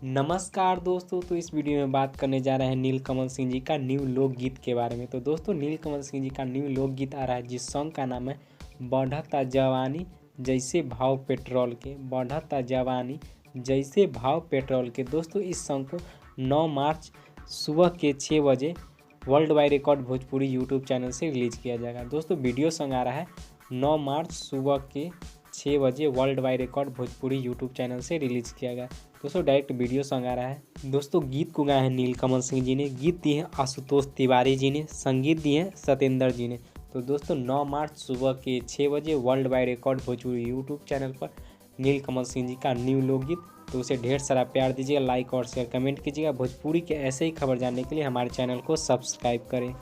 नमस्कार दोस्तों, तो इस वीडियो में बात करने जा रहे हैं नीलकमल सिंह जी का न्यू लोकगीत के बारे में। तो दोस्तों, नीलकमल सिंह जी का न्यू लोकगीत आ रहा है जिस सॉन्ग का नाम है बढ़ता जवानी जैसे भाव पेट्रोल के। बढ़ता जवानी जैसे भाव पेट्रोल के। दोस्तों, इस सॉन्ग को 9 मार्च सुबह के 6 बजे world wide record Bhojpuri YouTube channel से रिलीज किया जाएगा। दोस्तों, वीडियो सॉन्ग आ रहा है 9 मार्च सुबह के 6 बजे world wide record Bhojpuri YouTube channel से रिलीज किया गया। दोस्तों, डायरेक्ट वीडियो सॉन्ग आ रहा है। दोस्तों, गीत को गाए हैं नीलकमल सिंह जी ने, गीत दिए हैं आशुतोष तिवारी जी ने, संगीत दिए हैं सत्येंद्र जी ने। तो दोस्तों, 9 मार्च सुबह के 6 बजे world wide record Bhojpuri YouTube channel पर नीलकमल सिंह जी का न्यू लोकगीत। तो उसे ढेर सारा प्यार दीजिएगा, लाइक और शेयर कमेंट कीजिएगा। भोजपुरी के ऐसे ही खबर जानने के लिए हमारे चैनल को सब्सक्राइब करें।